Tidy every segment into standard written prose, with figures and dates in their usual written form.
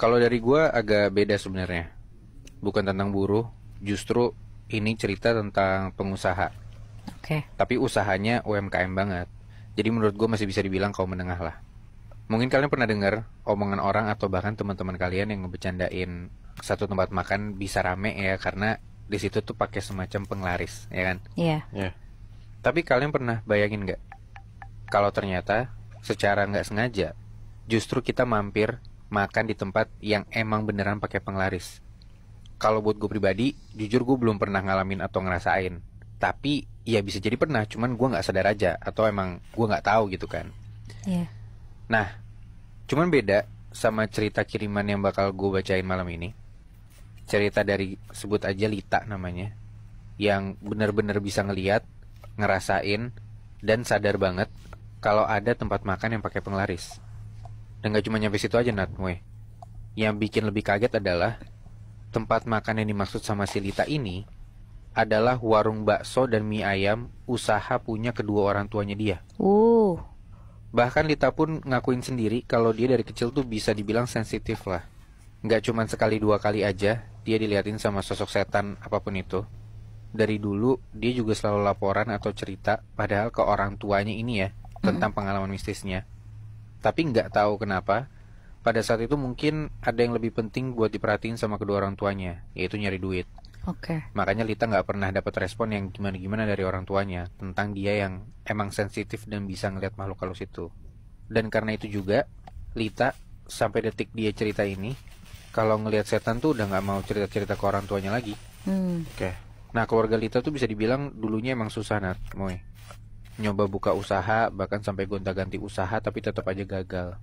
Kalau dari gue agak beda sebenarnya. Bukan tentang buruh, justru ini cerita tentang pengusaha. Oke. Tapi usahanya UMKM banget. Jadi menurut gue masih bisa dibilang kaum menengah lah. Mungkin kalian pernah dengar omongan orang atau bahkan teman-teman kalian yang ngebecandain satu tempat makan bisa rame ya karena di situ tuh pakai semacam penglaris, ya kan? Iya. Ya. Tapi kalian pernah bayangin nggak kalau ternyata secara nggak sengaja justru kita mampir makan di tempat yang emang beneran pakai penglaris? Kalau buat gue pribadi, jujur gue belum pernah ngalamin atau ngerasain. Tapi ya bisa jadi pernah, cuman gue nggak sadar aja atau emang gue nggak tahu gitu kan. Iya. Nah, cuman beda sama cerita kiriman yang bakal gue bacain malam ini. Cerita dari sebut aja Lita namanya, yang bener-bener bisa ngeliat, ngerasain, dan sadar banget kalau ada tempat makan yang pakai penglaris. Dan gak cuma nyampe situ aja Nat, weh. Yang bikin lebih kaget adalah tempat makan yang dimaksud sama si Lita ini adalah warung bakso dan mie ayam usaha punya kedua orang tuanya dia. Bahkan Lita pun ngakuin sendiri kalau dia dari kecil tuh bisa dibilang sensitif lah. Nggak cuman sekali dua kali aja dia diliatin sama sosok setan apapun itu. Dari dulu dia juga selalu laporan atau cerita padahal ke orang tuanya ini ya tentang pengalaman mistisnya. Tapi nggak tahu kenapa pada saat itu mungkin ada yang lebih penting buat diperhatiin sama kedua orang tuanya, yaitu nyari duit. Oke. Makanya Lita nggak pernah dapat respon yang gimana-gimana dari orang tuanya tentang dia yang emang sensitif dan bisa ngeliat makhluk halus itu. Dan karena itu juga Lita sampai detik dia cerita ini, kalau ngelihat setan tuh udah nggak mau cerita-cerita ke orang tuanya lagi. Oke. Nah keluarga Lita tuh bisa dibilang dulunya emang susah Nat, Moy. Nyoba buka usaha, bahkan sampai gonta-ganti usaha tapi tetap aja gagal.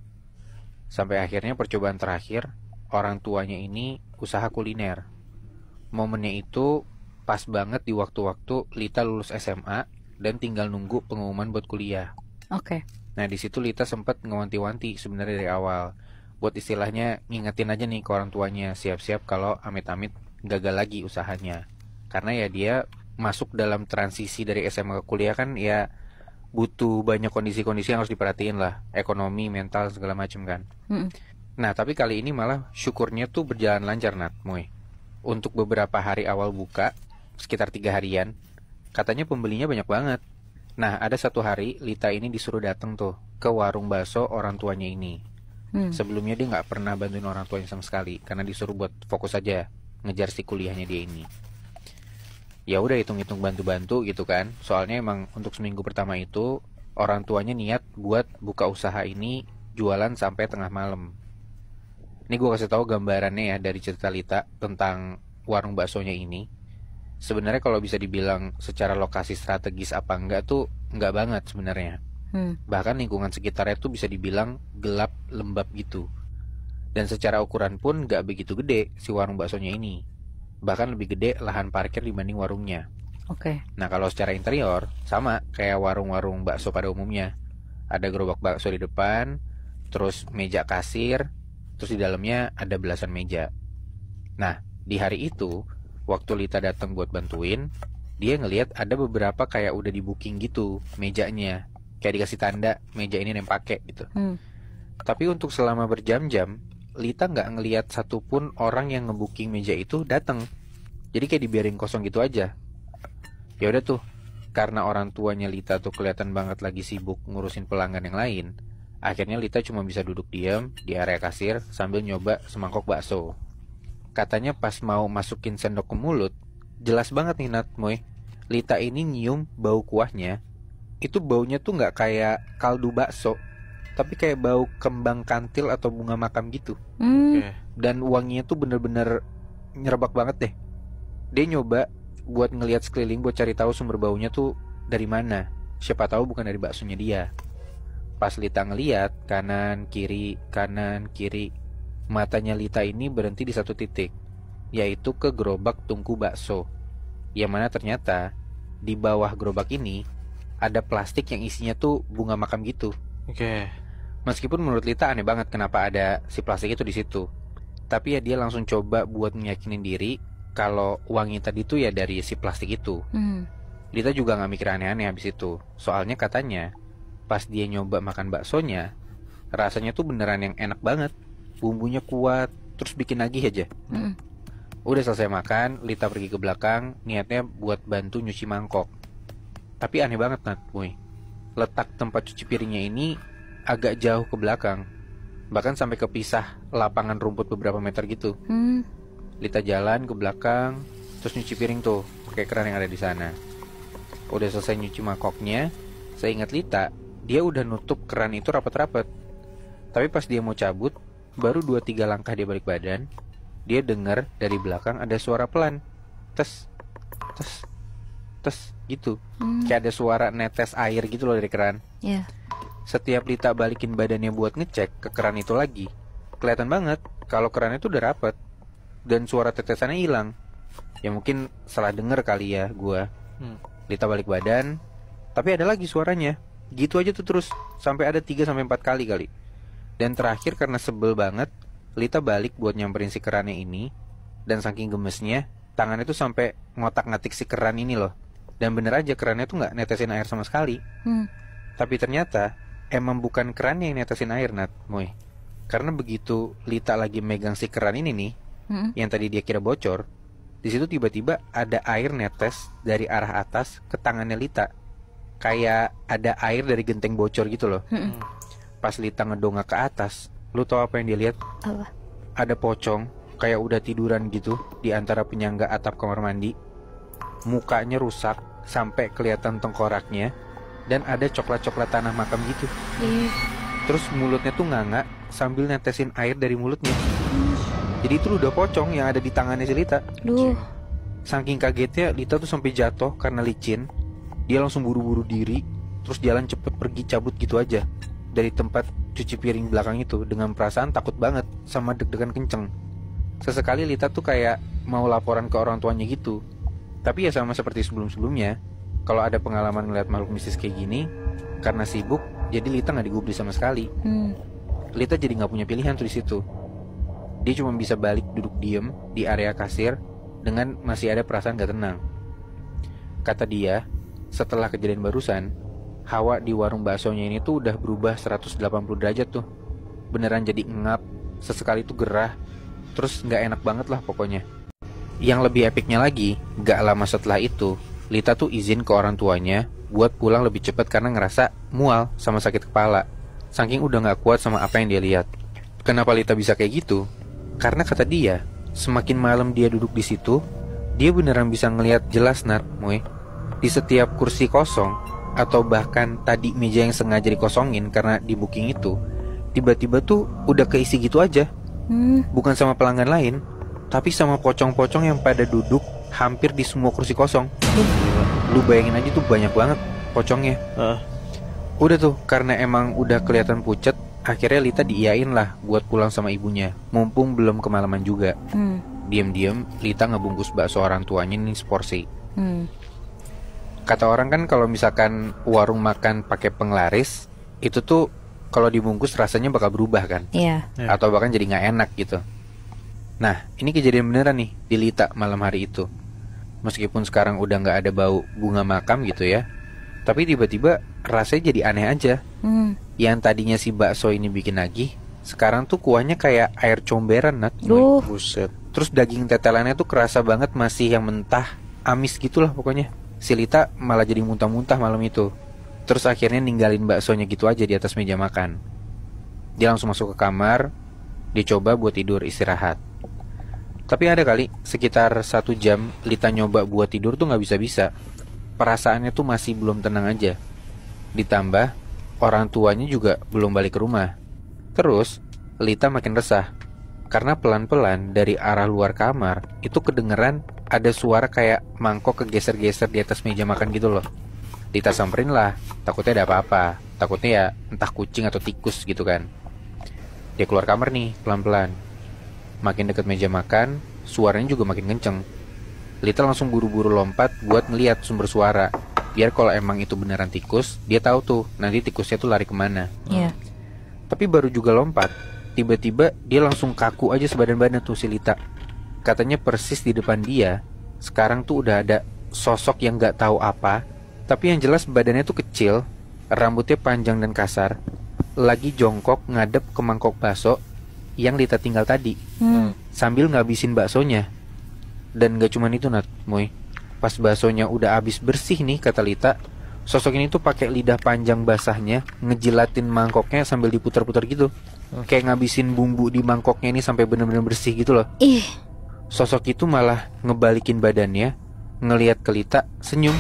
Sampai akhirnya percobaan terakhir, orang tuanya ini usaha kuliner. Momennya itu pas banget di waktu-waktu Lita lulus SMA dan tinggal nunggu pengumuman buat kuliah. Oke. Nah di situ Lita sempat ngewanti-wanti sebenarnya dari awal, buat istilahnya ngingetin aja nih ke orang tuanya siap-siap kalau amit-amit gagal lagi usahanya. Karena ya dia masuk dalam transisi dari SMA ke kuliah kan ya butuh banyak kondisi-kondisi yang harus diperhatiin lah, ekonomi, mental segala macam kan. Nah tapi kali ini malah syukurnya tuh berjalan lancar Nat, Moy. Untuk beberapa hari awal buka, sekitar 3 harian, katanya pembelinya banyak banget. Nah ada satu hari Lita ini disuruh datang tuh ke warung bakso orang tuanya ini. Sebelumnya dia nggak pernah bantuin orang tuanya sama sekali karena disuruh buat fokus aja ngejar si kuliahnya dia ini. Ya udah hitung-hitung bantu-bantu gitu kan. Soalnya emang untuk seminggu pertama itu orang tuanya niat buat buka usaha ini jualan sampai tengah malam. Ini gue kasih tahu gambarannya ya dari cerita Lita tentang warung baksonya ini. Sebenarnya kalau bisa dibilang secara lokasi strategis apa enggak tuh enggak banget sebenarnya. Bahkan lingkungan sekitarnya tuh bisa dibilang gelap lembab gitu. Dan secara ukuran pun enggak begitu gede si warung baksonya ini. Bahkan lebih gede lahan parkir dibanding warungnya. Oke. Nah kalau secara interior sama kayak warung-warung bakso pada umumnya. Ada gerobak bakso di depan, terus meja kasir, terus di dalamnya ada belasan meja. Nah di hari itu waktu Lita datang buat bantuin, dia ngelihat ada beberapa kayak udah di booking gitu mejanya, kayak dikasih tanda meja ini yang pakai gitu. Tapi untuk selama berjam-jam Lita nggak ngelihat satupun orang yang ngebooking meja itu datang. Jadi kayak dibiarin kosong gitu aja. Ya udah tuh, karena orang tuanya Lita tuh kelihatan banget lagi sibuk ngurusin pelanggan yang lain. Akhirnya Lita cuma bisa duduk diam di area kasir sambil nyoba semangkok bakso. Katanya pas mau masukin sendok ke mulut, jelas banget nih Nat, Moy. Lita ini nyium bau kuahnya. Itu baunya tuh nggak kayak kaldu bakso, tapi kayak bau kembang kantil atau bunga makam gitu. Oke. Dan wanginya tuh bener-bener nyerebak banget deh. Dia nyoba buat ngelihat sekeliling buat cari tahu sumber baunya tuh dari mana. Siapa tahu bukan dari baksonya dia. Pas Lita ngeliat kanan kiri, matanya Lita ini berhenti di satu titik, yaitu ke gerobak tungku bakso. Yang mana ternyata di bawah gerobak ini ada plastik yang isinya tuh bunga makam gitu. Oke. Meskipun menurut Lita aneh banget kenapa ada si plastik itu di situ. Tapi ya dia langsung coba buat meyakinin diri kalau wangi tadi tuh ya dari si plastik itu. Lita juga gak mikir aneh-aneh habis itu. Soalnya katanya pas dia nyoba makan baksonya, rasanya tuh beneran yang enak banget. Bumbunya kuat, terus bikin nagih aja. Udah selesai makan, Lita pergi ke belakang, niatnya buat bantu nyuci mangkok. Tapi aneh banget Nat, boy. Letak tempat cuci piringnya ini agak jauh ke belakang. Bahkan sampai kepisah lapangan rumput beberapa meter gitu. Lita jalan ke belakang, terus nyuci piring tuh, pakai keran yang ada di sana. Udah selesai nyuci mangkoknya, saya ingat Lita, dia udah nutup keran itu rapat-rapat. Tapi pas dia mau cabut, baru 2-3 langkah dia balik badan, dia dengar dari belakang ada suara pelan. Tes, tes, tes gitu. Kayak ada suara netes air gitu loh dari keran. Setiap Lita balikin badannya buat ngecek ke keran itu lagi, kelihatan banget kalau keran itu udah rapet dan suara tetesannya hilang. Ya mungkin salah denger kali ya gua. Lita balik badan, tapi ada lagi suaranya. Gitu aja tuh terus, sampai ada 3-4 kali. Dan terakhir karena sebel banget, Lita balik buat nyamperin si kerannya ini. Dan saking gemesnya, tangannya tuh sampai ngotak-ngatik si keran ini loh. Dan bener aja kerannya tuh gak netesin air sama sekali. Tapi ternyata emang bukan kerannya yang netesin air, Nat, Moy. Karena begitu Lita lagi megang si keran ini nih, yang tadi dia kira bocor, di situ tiba-tiba ada air netes dari arah atas ke tangannya Lita. Kayak ada air dari genteng bocor gitu loh. Pas Lita ngedongak ke atas, lu tau apa yang dia lihat? Apa? Ada pocong kayak udah tiduran gitu di antara penyangga atap kamar mandi. Mukanya rusak sampai kelihatan tengkoraknya, dan ada coklat-coklat tanah makam gitu. Terus mulutnya tuh nganga sambil netesin air dari mulutnya. Jadi itu udah pocong yang ada di tangannya si Lita. Saking kagetnya Lita tuh sampai jatuh karena licin. Dia langsung buru-buru diri, terus jalan cepet pergi cabut gitu aja dari tempat cuci piring belakang itu dengan perasaan takut banget sama deg-degan kenceng. Sesekali Lita tuh kayak mau laporan ke orang tuanya gitu. Tapi ya sama seperti sebelum-sebelumnya, kalau ada pengalaman ngeliat makhluk mistis kayak gini, karena sibuk, jadi Lita nggak digubris sama sekali. Lita jadi nggak punya pilihan tuh di situ. Dia cuma bisa balik duduk diem di area kasir dengan masih ada perasaan gak tenang. Kata dia, setelah kejadian barusan, hawa di warung baksonya ini tuh udah berubah 180 derajat tuh. Beneran jadi ngap, sesekali tuh gerah, terus gak enak banget lah pokoknya. Yang lebih epicnya lagi, gak lama setelah itu, Lita tuh izin ke orang tuanya buat pulang lebih cepat karena ngerasa mual sama sakit kepala. Saking udah gak kuat sama apa yang dia lihat. Kenapa Lita bisa kayak gitu? Karena kata dia, semakin malam dia duduk di situ, dia beneran bisa ngelihat jelas, Nat, Moy. Di setiap kursi kosong, atau bahkan tadi meja yang sengaja dikosongin karena di booking itu, tiba-tiba tuh udah keisi gitu aja. Bukan sama pelanggan lain, tapi sama pocong-pocong yang pada duduk hampir di semua kursi kosong. Lu bayangin aja tuh banyak banget pocongnya. Udah tuh, karena emang udah kelihatan pucet, akhirnya Lita diiyain lah buat pulang sama ibunya, mumpung belum kemalaman juga. Diam-diam Lita ngebungkus bakso orang tuanya nih seporsi. Kata orang kan kalau misalkan warung makan pakai penglaris, itu tuh kalau dibungkus rasanya bakal berubah kan? Atau bahkan jadi nggak enak gitu. Nah, ini kejadian beneran nih di Lita malam hari itu. Meskipun sekarang udah nggak ada bau bunga makam gitu ya, tapi tiba-tiba rasanya jadi aneh aja. Yang tadinya si bakso ini bikin nagih, sekarang tuh kuahnya kayak air comberan, Nat. Buset. Terus daging tetelannya tuh kerasa banget masih yang mentah, amis gitulah pokoknya. Si Lita malah jadi muntah-muntah malam itu. Terus akhirnya ninggalin baksonya gitu aja di atas meja makan. Dia langsung masuk ke kamar, dia coba buat tidur istirahat. Tapi ada kali sekitar 1 jam Lita nyoba buat tidur tuh gak bisa-bisa. Perasaannya tuh masih belum tenang aja. Ditambah orang tuanya juga belum balik ke rumah. Terus Lita makin resah karena pelan-pelan dari arah luar kamar itu kedengeran ada suara kayak mangkok kegeser-geser di atas meja makan gitu loh. Lita samperin lah, takutnya ada apa-apa. Takutnya ya entah kucing atau tikus gitu kan. Dia keluar kamar nih pelan-pelan. Makin dekat meja makan, suaranya juga makin kenceng. Lita langsung buru-buru lompat buat ngeliat sumber suara. Biar kalau emang itu beneran tikus, dia tahu tuh nanti tikusnya tuh lari kemana. Tapi baru juga lompat, tiba-tiba dia langsung kaku aja sebadan-badan tuh si Lita. Katanya persis di depan dia sekarang tuh udah ada sosok yang gak tahu apa, tapi yang jelas badannya tuh kecil, rambutnya panjang dan kasar, lagi jongkok ngadep ke mangkok bakso yang Lita tinggal tadi, sambil ngabisin baksonya. Dan gak cuman itu Nat, Moy. Pas baksonya udah habis bersih nih, kata Lita, sosok ini tuh pakai lidah panjang basahnya ngejilatin mangkoknya sambil diputar-putar gitu. Kayak ngabisin bumbu di mangkoknya ini sampai bener-bener bersih gitu loh. Sosok itu malah ngebalikin badannya, ngelihat ke Lita, senyum.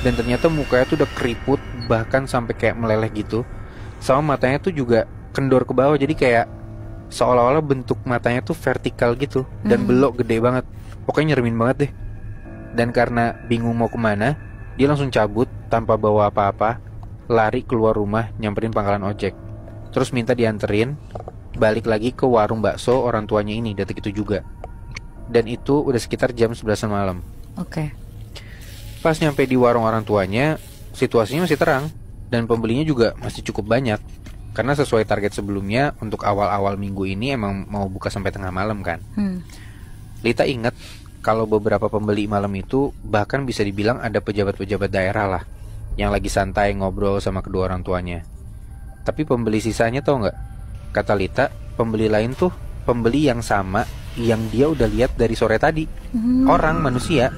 Dan ternyata mukanya tuh udah keriput, bahkan sampai kayak meleleh gitu. Sama matanya tuh juga kendor ke bawah, jadi kayak seolah-olah bentuk matanya tuh vertikal gitu. Dan belok gede banget. Pokoknya nyeremin banget deh. Dan karena bingung mau kemana, dia langsung cabut tanpa bawa apa-apa, lari keluar rumah nyamperin pangkalan ojek. Terus minta dianterin balik lagi ke warung bakso orang tuanya ini detik itu juga. Dan itu udah sekitar jam 11 malam. Oke. Pas nyampe di warung orang tuanya, situasinya masih terang dan pembelinya juga masih cukup banyak. Karena sesuai target sebelumnya, untuk awal-awal minggu ini emang mau buka sampai tengah malam kan. Lita ingat kalau beberapa pembeli malam itu bahkan bisa dibilang ada pejabat-pejabat daerah lah, yang lagi santai ngobrol sama kedua orang tuanya. Tapi pembeli sisanya tau gak? Kata Lita, pembeli lain tuh pembeli yang sama yang dia udah lihat dari sore tadi. Orang, manusia.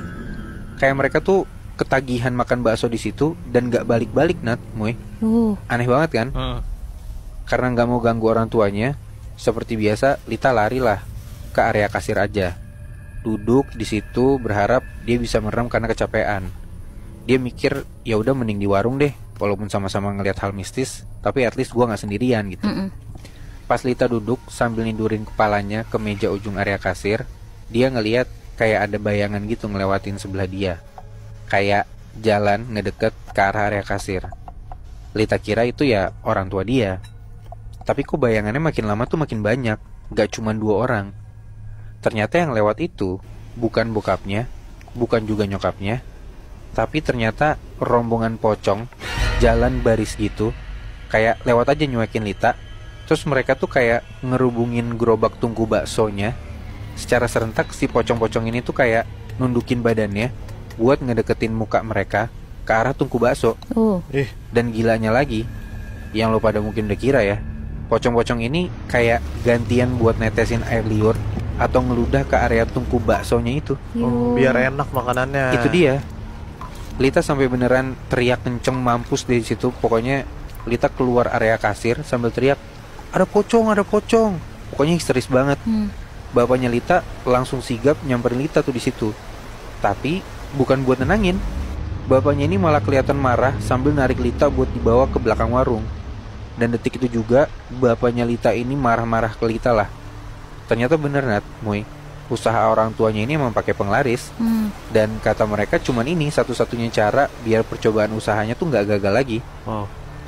Kayak mereka tuh ketagihan makan bakso di situ dan gak balik-balik Nat, Moy. Aneh banget kan? Karena gak mau ganggu orang tuanya, seperti biasa Lita lari lah ke area kasir aja. Duduk di situ berharap dia bisa merem karena kecapean. Dia mikir ya udah mending di warung deh, walaupun sama-sama ngelihat hal mistis, tapi at least gua nggak sendirian gitu. Pas Lita duduk sambil nindurin kepalanya ke meja ujung area kasir, dia ngelihat kayak ada bayangan gitu ngelewatin sebelah dia, kayak jalan ngedeket ke arah area kasir. Lita kira itu ya orang tua dia, tapi kok bayangannya makin lama tuh makin banyak, gak cuma 2 orang. Ternyata yang lewat itu bukan bokapnya, bukan juga nyokapnya, tapi ternyata rombongan pocong, jalan baris gitu, kayak lewat aja nyuekin Lita. Terus mereka tuh kayak ngerubungin gerobak tungku baksonya. Secara serentak si pocong-pocong ini tuh kayak nundukin badannya buat ngedeketin muka mereka ke arah tungku bakso. Dan gilanya lagi, yang lo pada mungkin udah kira ya, pocong-pocong ini kayak gantian buat netesin air liur atau ngeludah ke area tungku baksonya itu. Biar enak makanannya. Itu dia. Lita sampai beneran teriak kenceng mampus di situ. Pokoknya Lita keluar area kasir sambil teriak, ada pocong, ada pocong. Pokoknya histeris banget. Bapaknya Lita langsung sigap nyamperin Lita tuh di situ. Tapi bukan buat nenangin. Bapaknya ini malah kelihatan marah sambil narik Lita buat dibawa ke belakang warung. Dan detik itu juga bapaknya Lita ini marah-marah ke Lita lah. Ternyata bener Nat, Moy, usaha orang tuanya ini emang pakai penglaris. Dan kata mereka cuman ini satu-satunya cara biar percobaan usahanya tuh gak gagal lagi.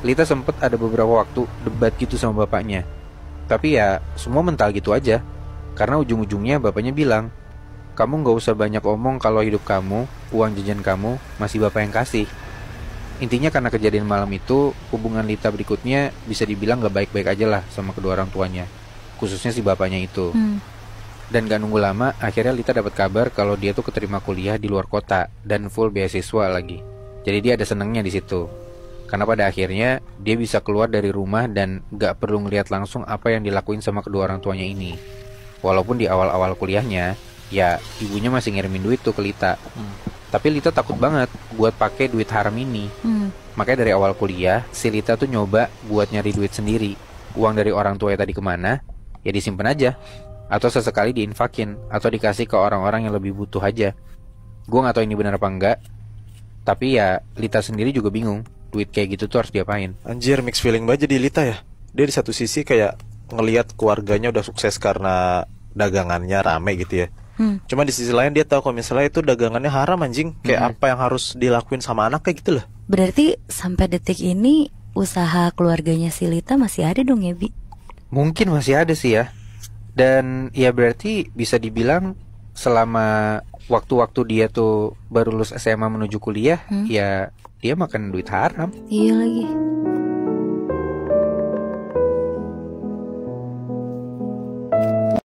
Lita sempet ada beberapa waktu debat gitu sama bapaknya. Tapi ya semua mental gitu aja. Karena ujung-ujungnya bapaknya bilang, kamu gak usah banyak omong kalau hidup kamu, uang jajan kamu masih bapak yang kasih. Intinya karena kejadian malam itu, hubungan Lita berikutnya bisa dibilang gak baik-baik aja lah sama kedua orang tuanya, khususnya si bapaknya itu. Dan gak nunggu lama, akhirnya Lita dapat kabar kalau dia tuh keterima kuliah di luar kota dan full beasiswa lagi. Jadi dia ada senengnya di situ. Karena pada akhirnya dia bisa keluar dari rumah dan gak perlu ngeliat langsung apa yang dilakuin sama kedua orang tuanya ini. Walaupun di awal-awal kuliahnya, ya ibunya masih ngirimin duit tuh ke Lita. Tapi Lita takut banget buat pakai duit haram ini. Makanya dari awal kuliah, si Lita tuh nyoba buat nyari duit sendiri. Uang dari orang tuanya tadi kemana, ya disimpan aja. Atau sesekali diinfakin, atau dikasih ke orang-orang yang lebih butuh aja. Gue gak tahu ini benar apa enggak, tapi ya Lita sendiri juga bingung duit kayak gitu tuh harus diapain. Anjir, mix feeling banget di Lita ya. Dia di satu sisi kayak ngelihat keluarganya udah sukses karena dagangannya rame gitu ya. Cuma di sisi lain dia tahu kalau misalnya itu dagangannya haram anjing. Kayak apa yang harus dilakuin sama anak kayak gitu lah. Berarti sampai detik ini usaha keluarganya si Lita masih ada dong ya, Bi? Mungkin masih ada sih ya. Dan ya berarti bisa dibilang selama waktu-waktu dia tuh baru lulus SMA menuju kuliah, ya dia makan duit haram. Iya lagi.